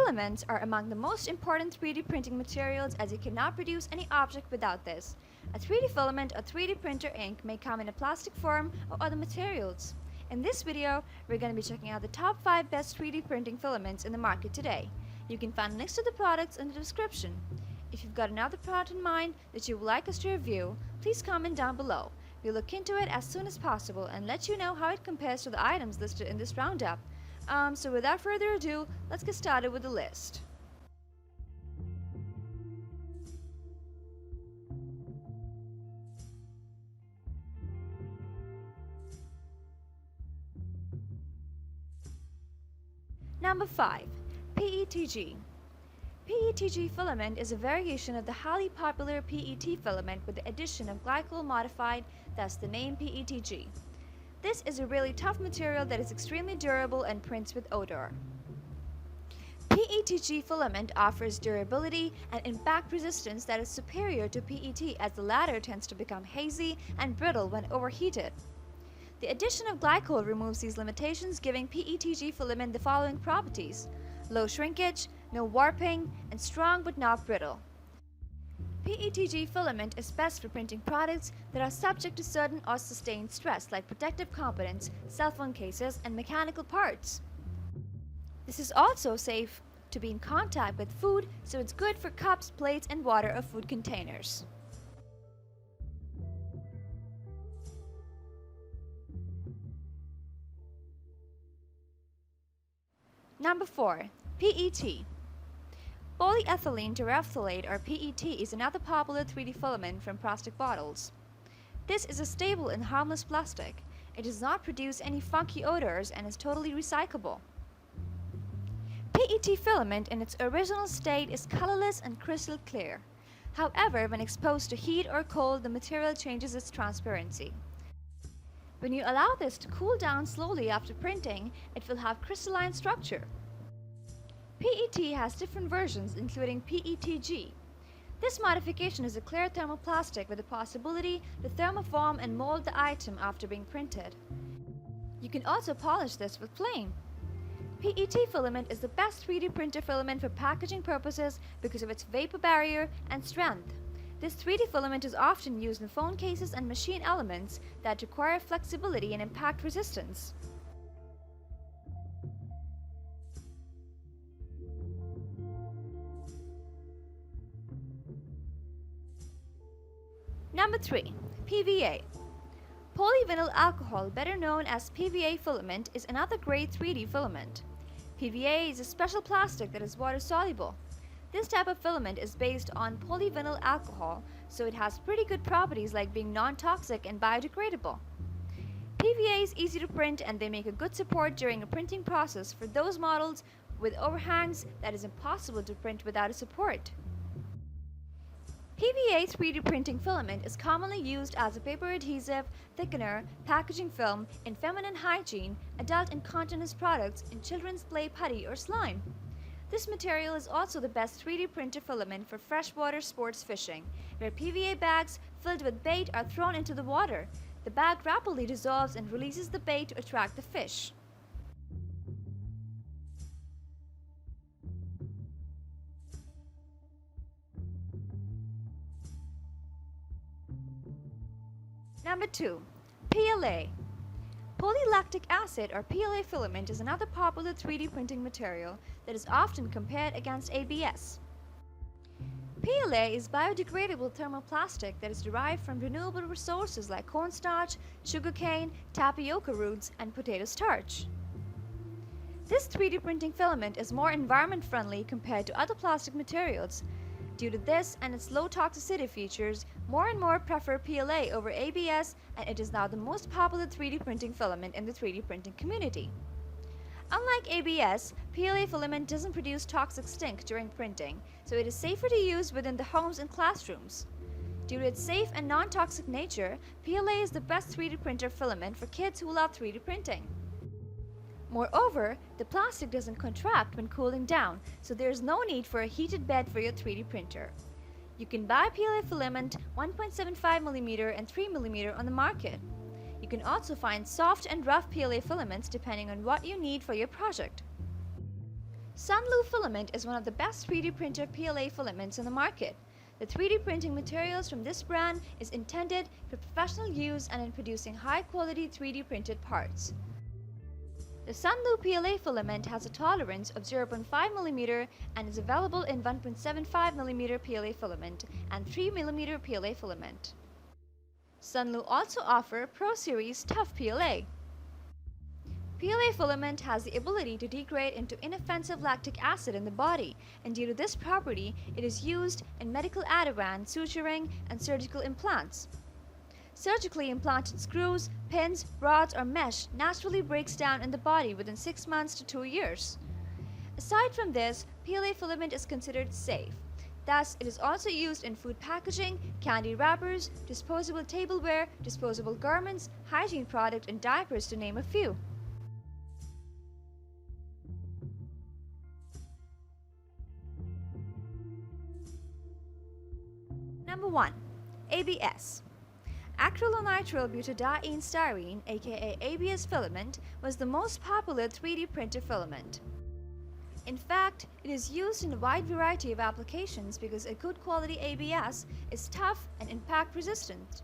Filaments are among the most important 3D printing materials as you cannot produce any object without this. A 3D filament or 3D printer ink may come in a plastic form or other materials. In this video, we're going to be checking out the top 5 best 3D printing filaments in the market today. You can find links to the products in the description. If you've got another product in mind that you would like us to review, please comment down below. We'll look into it as soon as possible and let you know how it compares to the items listed in this roundup. So without further ado, let's get started with the list. Number 5. PETG. PETG filament is a variation of the highly popular PET filament with the addition of glycol modified, thus the name PETG. This is a really tough material that is extremely durable and prints with odor. PETG filament offers durability and impact resistance that is superior to PET, as the latter tends to become hazy and brittle when overheated. The addition of glycol removes these limitations, giving PETG filament the following properties: low shrinkage, no warping, and strong but not brittle. PETG filament is best for printing products that are subject to certain or sustained stress, like protective components, cell phone cases, and mechanical parts. This is also safe to be in contact with food, so it's good for cups, plates, and water or food containers. Number 4. PET. Polyethylene terephthalate or PET is another popular 3D filament from plastic bottles. This is a stable and harmless plastic. It does not produce any funky odors and is totally recyclable. PET filament in its original state is colorless and crystal clear. However, when exposed to heat or cold, the material changes its transparency. When you allow this to cool down slowly after printing, it will have crystalline structure. PET has different versions, including PETG. This modification is a clear thermoplastic with the possibility to thermoform and mold the item after being printed. You can also polish this with flame. PET filament is the best 3D printer filament for packaging purposes because of its vapor barrier and strength. This 3D filament is often used in phone cases and machine elements that require flexibility and impact resistance. Number 3. PVA. Polyvinyl alcohol, better known as PVA filament, is another great 3D filament. PVA is a special plastic that is water soluble. This type of filament is based on polyvinyl alcohol, so it has pretty good properties like being non-toxic and biodegradable. PVA is easy to print, and they make a good support during a printing process for those models with overhangs that is impossible to print without a support. PVA 3D printing filament is commonly used as a paper adhesive, thickener, packaging film in feminine hygiene, adult incontinence products, in children's play putty or slime. This material is also the best 3D printer filament for freshwater sports fishing, where PVA bags filled with bait are thrown into the water. The bag rapidly dissolves and releases the bait to attract the fish. Number 2. PLA. Polylactic acid or PLA filament is another popular 3D printing material that is often compared against ABS. PLA is biodegradable thermoplastic that is derived from renewable resources like cornstarch, sugarcane, tapioca roots, and potato starch. This 3D printing filament is more environment friendly compared to other plastic materials. Due to this and its low toxicity features, more and more prefer PLA over ABS, and it is now the most popular 3D printing filament in the 3D printing community. Unlike ABS, PLA filament doesn't produce toxic stink during printing, so it is safer to use within the homes and classrooms. Due to its safe and non-toxic nature, PLA is the best 3D printer filament for kids who love 3D printing. Moreover, the plastic doesn't contract when cooling down, so there is no need for a heated bed for your 3D printer. You can buy PLA filament 1.75mm and 3mm on the market. You can also find soft and rough PLA filaments depending on what you need for your project. Sunlu Filament is one of the best 3D printer PLA filaments in the market. The 3D printing materials from this brand is intended for professional use and in producing high-quality 3D printed parts. The Sunlu PLA filament has a tolerance of 0.5 mm and is available in 1.75 mm PLA filament and 3 mm PLA filament. Sunlu also offer Pro Series Tough PLA. PLA filament has the ability to degrade into inoffensive lactic acid in the body, and due to this property, it is used in medical Ativan, suturing, and surgical implants. Surgically implanted screws, pins, rods, or mesh naturally breaks down in the body within 6 months to 2 years. Aside from this, PLA filament is considered safe. Thus, it is also used in food packaging, candy wrappers, disposable tableware, disposable garments, hygiene products, and diapers, to name a few. Number 1. ABS. Acrylonitrile butadiene styrene, aka ABS filament, was the most popular 3D printer filament. In fact, it is used in a wide variety of applications because a good quality ABS is tough and impact resistant.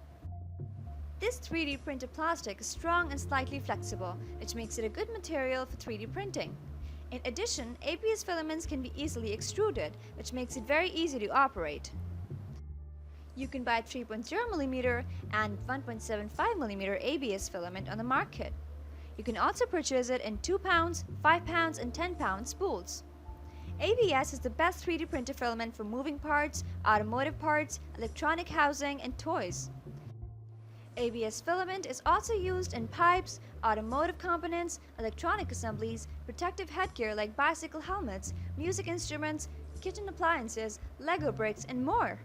This 3D printed plastic is strong and slightly flexible, which makes it a good material for 3D printing. In addition, ABS filaments can be easily extruded, which makes it very easy to operate. You can buy 3.0 mm and 1.75 mm ABS filament on the market. You can also purchase it in 2 pounds, 5 pounds, and 10 pound spools. ABS is the best 3D printer filament for moving parts, automotive parts, electronic housing, and toys. ABS filament is also used in pipes, automotive components, electronic assemblies, protective headgear like bicycle helmets, music instruments, kitchen appliances, Lego bricks, and more.